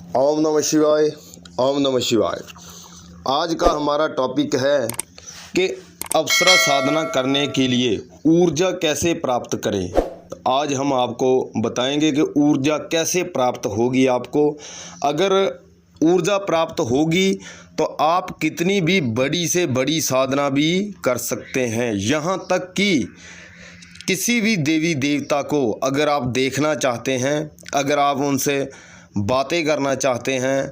ओम नमः शिवाय। ओम नमः शिवाय। आज का हमारा टॉपिक है कि अप्सरा साधना करने के लिए ऊर्जा कैसे प्राप्त करें। तो आज हम आपको बताएंगे कि ऊर्जा कैसे प्राप्त होगी। आपको अगर ऊर्जा प्राप्त होगी तो आप कितनी भी बड़ी से बड़ी साधना भी कर सकते हैं। यहाँ तक कि किसी भी देवी देवता को अगर आप देखना चाहते हैं, अगर आप उनसे बातें करना चाहते हैं,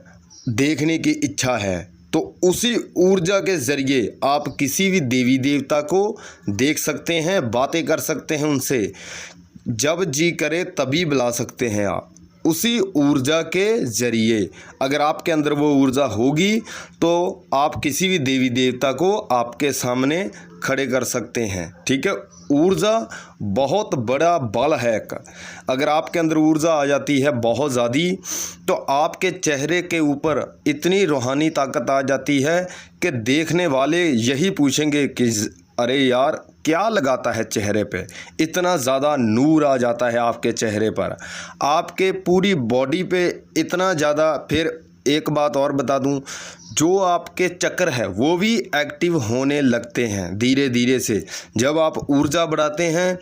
देखने की इच्छा है, तो उसी ऊर्जा के ज़रिए आप किसी भी देवी देवता को देख सकते हैं, बातें कर सकते हैं उनसे। जब जी करे तभी बुला सकते हैं आप उसी ऊर्जा के ज़रिए। अगर आपके अंदर वो ऊर्जा होगी तो आप किसी भी देवी देवता को आपके सामने खड़े कर सकते हैं। ठीक है, ऊर्जा बहुत बड़ा बल है। अगर आपके अंदर ऊर्जा आ जाती है बहुत ज़्यादा, तो आपके चेहरे के ऊपर इतनी रूहानी ताकत आ जाती है कि देखने वाले यही पूछेंगे कि अरे यार क्या लगाता है चेहरे पे। इतना ज़्यादा नूर आ जाता है आपके चेहरे पर, आपके पूरी बॉडी पे इतना ज़्यादा। फिर एक बात और बता दूं, जो आपके चक्र है वो भी एक्टिव होने लगते हैं धीरे धीरे से। जब आप ऊर्जा बढ़ाते हैं,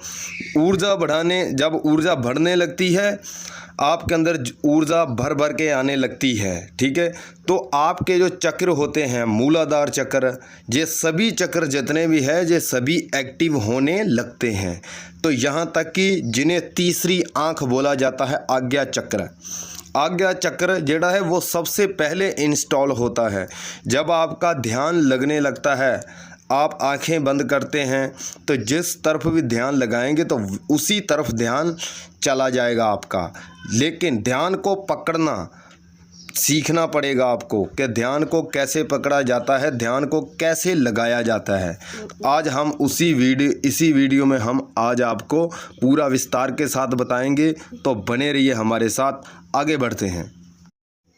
जब ऊर्जा बढ़ने लगती है, आपके अंदर ऊर्जा भर भर के आने लगती है। ठीक है, तो आपके जो चक्र होते हैं, मूलाधार चक्र, ये सभी चक्र जितने भी हैं ये सभी एक्टिव होने लगते हैं। तो यहाँ तक कि जिन्हें तीसरी आँख बोला जाता है, आज्ञा चक्र जेड़ा है वो सबसे पहले इंस्टॉल होता है। जब आपका ध्यान लगने लगता है, आप आंखें बंद करते हैं, तो जिस तरफ भी ध्यान लगाएंगे तो उसी तरफ ध्यान चला जाएगा आपका। लेकिन ध्यान को पकड़ना सीखना पड़ेगा आपको कि ध्यान को कैसे पकड़ा जाता है, ध्यान को कैसे लगाया जाता है। आज हम इसी वीडियो में हम आज आपको पूरा विस्तार के साथ बताएंगे। तो बने रहिए हमारे साथ, आगे बढ़ते हैं।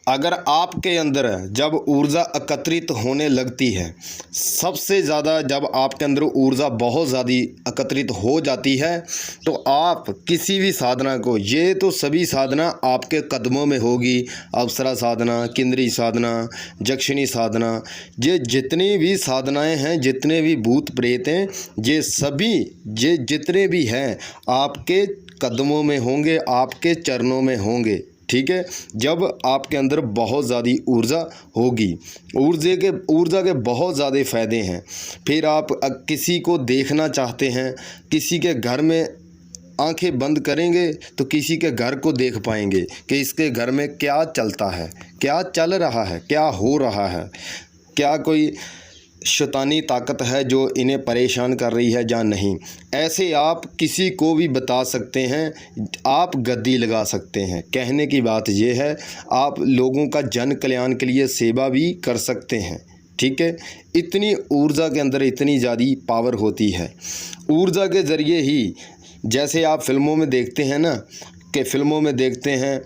अगर आपके अंदर जब ऊर्जा एकत्रित होने लगती है, सबसे ज़्यादा जब आपके अंदर ऊर्जा बहुत ज़्यादा एकत्रित हो जाती है, तो आप किसी भी साधना को, ये तो सभी साधना आपके कदमों में होगी। अप्सरा साधना, किंद्री साधना, जक्षिणी साधना, ये जितनी भी साधनाएं हैं, जितने भी भूत प्रेत हैं, ये सभी ये जितने भी हैं आपके कदमों में होंगे, आपके चरणों में होंगे। ठीक है, जब आपके अंदर बहुत ज़्यादा ऊर्जा होगी, ऊर्जा के बहुत ज़्यादा फ़ायदे हैं। फिर आप किसी को देखना चाहते हैं, किसी के घर में आंखें बंद करेंगे तो किसी के घर को देख पाएंगे कि इसके घर में क्या चलता है, क्या चल रहा है, क्या हो रहा है, क्या कोई शैतानी ताकत है जो इन्हें परेशान कर रही है या नहीं। ऐसे आप किसी को भी बता सकते हैं, आप गद्दी लगा सकते हैं। कहने की बात यह है, आप लोगों का जन कल्याण के लिए सेवा भी कर सकते हैं। ठीक है, इतनी ऊर्जा के अंदर इतनी ज़्यादा पावर होती है। ऊर्जा के ज़रिए ही, जैसे आप फिल्मों में देखते हैं ना, कि फिल्मों में देखते हैं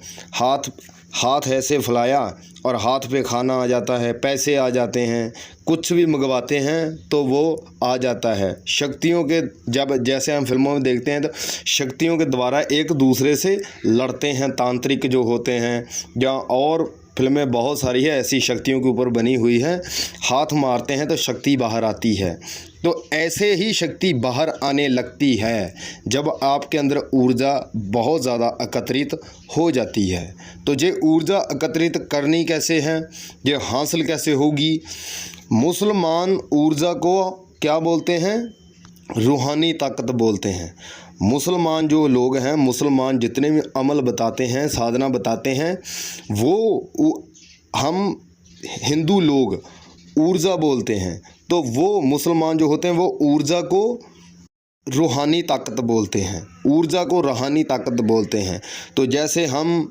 हाथ ऐसे फैलाया और हाथ पे खाना आ जाता है, पैसे आ जाते हैं, कुछ भी मंगवाते हैं तो वो आ जाता है। शक्तियों के, जब जैसे हम फिल्मों में देखते हैं तो शक्तियों के द्वारा एक दूसरे से लड़ते हैं, तांत्रिक जो होते हैं, या और फिल्में बहुत सारी है ऐसी शक्तियों के ऊपर बनी हुई है। हाथ मारते हैं तो शक्ति बाहर आती है। तो ऐसे ही शक्ति बाहर आने लगती है जब आपके अंदर ऊर्जा बहुत ज़्यादा एकत्रित हो जाती है। तो ये ऊर्जा एकत्रित करनी कैसे है, ये हासिल कैसे होगी। मुसलमान ऊर्जा को क्या बोलते हैं, रूहानी ताकत बोलते हैं। मुसलमान जो लोग हैं, मुसलमान जितने भी अमल बताते हैं, साधना बताते हैं, वो हम हिंदू लोग ऊर्जा बोलते हैं। तो वो मुसलमान जो होते हैं वो ऊर्जा को रूहानी ताकत बोलते हैं, ऊर्जा को रूहानी ताकत बोलते हैं। तो जैसे हम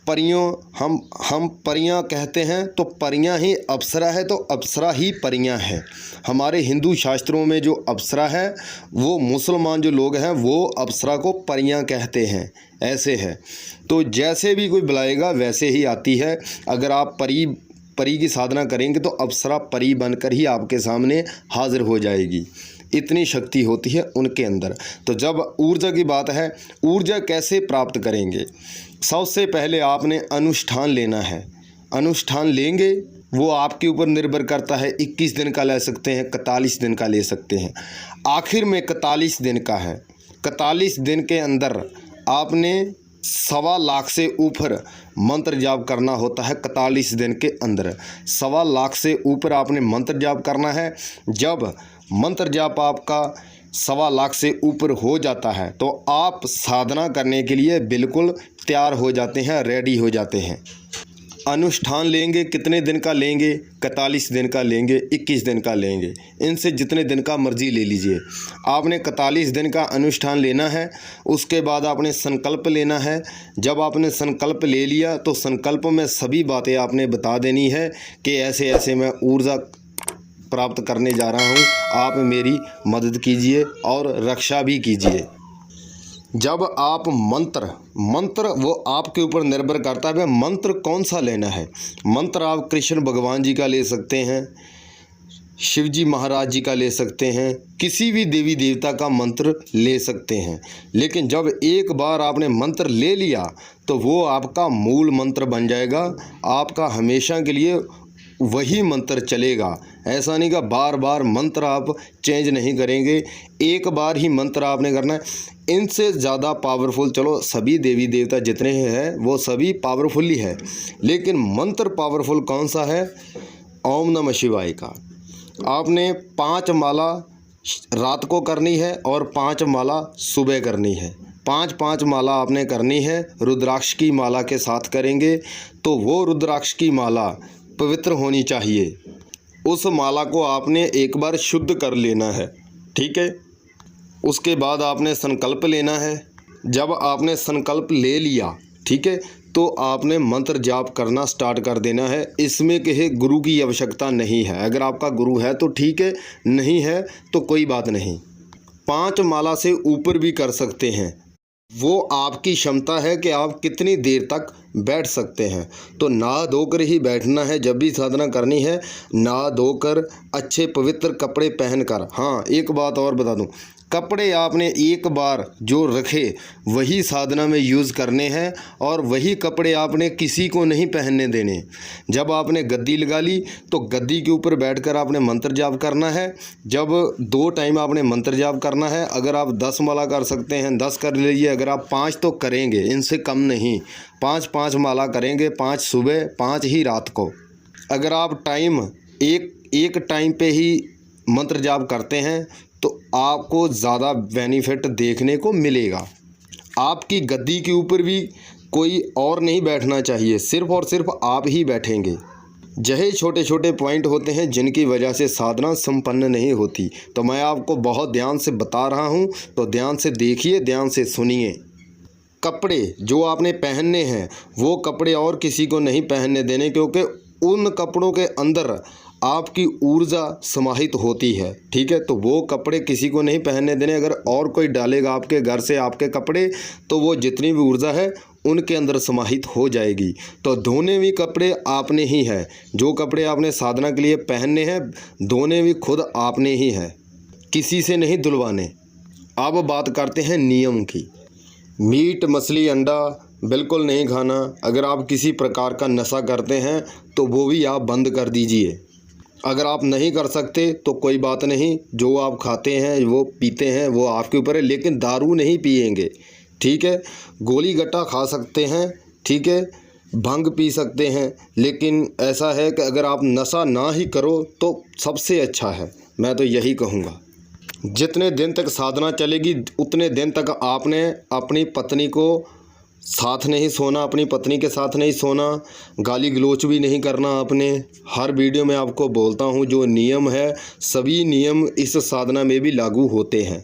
परियां कहते हैं, तो परियां ही अप्सरा है, तो अप्सरा ही परियां है। हमारे हिंदू शास्त्रों में जो अप्सरा है, वो मुसलमान जो लोग हैं वो अप्सरा को परियां कहते हैं। ऐसे है, तो जैसे भी कोई बुलाएगा वैसे ही आती है। अगर आप परी की साधना करेंगे तो अप्सरा परी बनकर ही आपके सामने हाजिर हो जाएगी। इतनी शक्ति होती है उनके अंदर। तो जब ऊर्जा की बात है, ऊर्जा कैसे प्राप्त करेंगे, सबसे पहले आपने अनुष्ठान लेना है। अनुष्ठान लेंगे वो आपके ऊपर निर्भर करता है, 21 दिन का ले सकते हैं, 41 दिन का ले सकते हैं। आखिर में 41 दिन का है। 41 दिन के अंदर आपने 1.25 लाख से ऊपर मंत्र जाप करना होता है। 41 दिन के अंदर 1.25 लाख से ऊपर आपने मंत्र जाप करना है। जब मंत्र जाप आपका 1.25 लाख से ऊपर हो जाता है तो आप साधना करने के लिए बिल्कुल तैयार हो जाते हैं, रेडी हो जाते हैं। अनुष्ठान लेंगे, कितने दिन का लेंगे? 41 दिन का लेंगे, 21 दिन का लेंगे, इनसे जितने दिन का मर्जी ले लीजिए। आपने 41 दिन का अनुष्ठान लेना है। उसके बाद आपने संकल्प लेना है। जब आपने संकल्प ले लिया तो संकल्प में सभी बातें आपने बता देनी है कि ऐसे ऐसे मैं ऊर्जा प्राप्त करने जा रहा हूँ, आप मेरी मदद कीजिए और रक्षा भी कीजिए। जब आप मंत्र वो आपके ऊपर निर्भर करता है मंत्र कौन सा लेना है। मंत्र आप कृष्ण भगवान जी का ले सकते हैं, शिव जी महाराज जी का ले सकते हैं, किसी भी देवी देवता का मंत्र ले सकते हैं। लेकिन जब एक बार आपने मंत्र ले लिया तो वो आपका मूल मंत्र बन जाएगा। आपका हमेशा के लिए वही मंत्र चलेगा। ऐसा नहीं कि बार बार मंत्र आप चेंज नहीं करेंगे, एक बार ही मंत्र आपने करना है। इनसे ज़्यादा पावरफुल, चलो सभी देवी देवता जितने हैं वो सभी पावरफुल ही है, लेकिन मंत्र पावरफुल कौन सा है? ओम नमः शिवाय का। आपने 5 माला रात को करनी है और 5 माला सुबह करनी है। 5-5 माला आपने करनी है। रुद्राक्ष की माला के साथ करेंगे तो वो रुद्राक्ष की माला पवित्र होनी चाहिए। उस माला को आपने एक बार शुद्ध कर लेना है, ठीक है। उसके बाद आपने संकल्प लेना है। जब आपने संकल्प ले लिया, ठीक है, तो आपने मंत्र जाप करना स्टार्ट कर देना है। इसमें कहीं गुरु की आवश्यकता नहीं है। अगर आपका गुरु है तो ठीक है, नहीं है तो कोई बात नहीं। 5 माला से ऊपर भी कर सकते हैं, वो आपकी क्षमता है कि आप कितनी देर तक बैठ सकते हैं। तो नहा धोकर ही बैठना है जब भी साधना करनी है, नहा धोकर अच्छे पवित्र कपड़े पहनकर। हाँ, एक बात और बता दूं, कपड़े आपने एक बार जो रखे वही साधना में यूज़ करने हैं और वही कपड़े आपने किसी को नहीं पहनने देने। जब आपने गद्दी लगा ली तो गद्दी के ऊपर बैठकर आपने मंत्र जाप करना है। जब 2 टाइम आपने मंत्र जाप करना है। अगर आप 10 माला कर सकते हैं 10 कर लीजिए, अगर आप 5 तो करेंगे, इनसे कम नहीं। 5-5 माला करेंगे, 5 सुबह 5 ही रात को। अगर आप टाइम एक टाइम पे ही मंत्र जाप करते हैं तो आपको ज़्यादा बेनिफिट देखने को मिलेगा। आपकी गद्दी के ऊपर भी कोई और नहीं बैठना चाहिए, सिर्फ़ और सिर्फ आप ही बैठेंगे। यही छोटे छोटे पॉइंट होते हैं जिनकी वजह से साधना संपन्न नहीं होती। तो मैं आपको बहुत ध्यान से बता रहा हूँ, तो ध्यान से देखिए, ध्यान से सुनिए। कपड़े जो आपने पहनने हैं वो कपड़े और किसी को नहीं पहनने देने, क्योंकि उन कपड़ों के अंदर आपकी ऊर्जा समाहित होती है, ठीक है। तो वो कपड़े किसी को नहीं पहनने देने। अगर और कोई डालेगा आपके घर से आपके कपड़े तो वो जितनी भी ऊर्जा है उनके अंदर समाहित हो जाएगी। तो धोने भी कपड़े आपने ही है। जो कपड़े आपने साधना के लिए पहनने हैं धोने भी खुद आपने ही है, किसी से नहीं धुलवाने। अब बात करते हैं नियम की। मीट मछली अंडा बिल्कुल नहीं खाना। अगर आप किसी प्रकार का नशा करते हैं तो वो भी आप बंद कर दीजिए। अगर आप नहीं कर सकते तो कोई बात नहीं, जो आप खाते हैं वो पीते हैं वो आपके ऊपर है, लेकिन दारू नहीं पिएंगे, ठीक है। गोली गट्टा खा सकते हैं, ठीक है, भंग पी सकते हैं, लेकिन ऐसा है कि अगर आप नशा ना ही करो तो सबसे अच्छा है। मैं तो यही कहूँगा। जितने दिन तक साधना चलेगी उतने दिन तक आपने अपनी पत्नी को साथ नहीं सोना, अपनी पत्नी के साथ नहीं सोना, गाली गलोच भी नहीं करना आपने। हर वीडियो में आपको बोलता हूँ जो नियम है सभी नियम इस साधना में भी लागू होते हैं।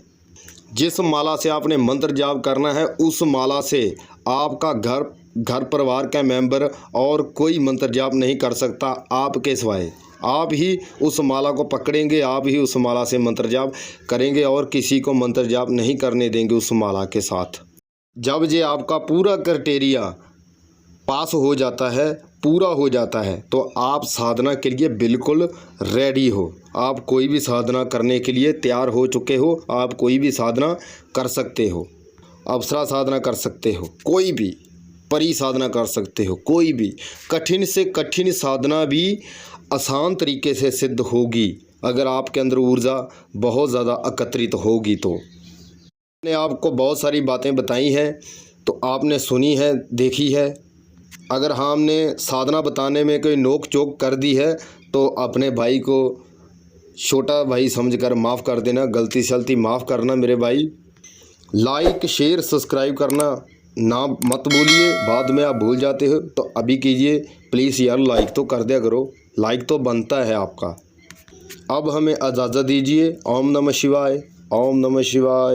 जिस माला से आपने मंत्र जाप करना है उस माला से आपका घर परिवार का मेंबर और कोई मंत्र जाप नहीं कर सकता आपके सिवाय। आप ही उस माला को पकड़ेंगे, आप ही उस माला से मंत्र जाप करेंगे और किसी को मंत्र जाप नहीं करने देंगे उस माला के साथ। जब ये आपका पूरा क्राइटेरिया पास हो जाता है, पूरा हो जाता है, तो आप साधना के लिए बिल्कुल रेडी हो। आप कोई भी साधना करने के लिए तैयार हो चुके हो। आप कोई भी साधना कर सकते हो, अप्सरा साधना कर सकते हो, कोई भी। परी साधना कर सकते हो। कोई भी कठिन से कठिन साधना भी आसान तरीके से सिद्ध होगी अगर आपके अंदर ऊर्जा बहुत ज़्यादा एकत्रित होगी। तो मैंने आपको बहुत सारी बातें बताई हैं, तो आपने सुनी है, देखी है। अगर हमने साधना बताने में कोई नोक चोक कर दी है तो अपने भाई को छोटा भाई समझकर माफ़ कर देना, गलती सलती माफ़ करना मेरे भाई। लाइक शेयर सब्सक्राइब करना ना मत भूलिए, बाद में आप भूल जाते हो तो अभी कीजिए प्लीज़ यार, लाइक तो कर दिया करो, लाइक तो बनता है आपका। अब हमें इजाज़त दीजिए। ओम नमः शिवाय, ओम नमः शिवाय।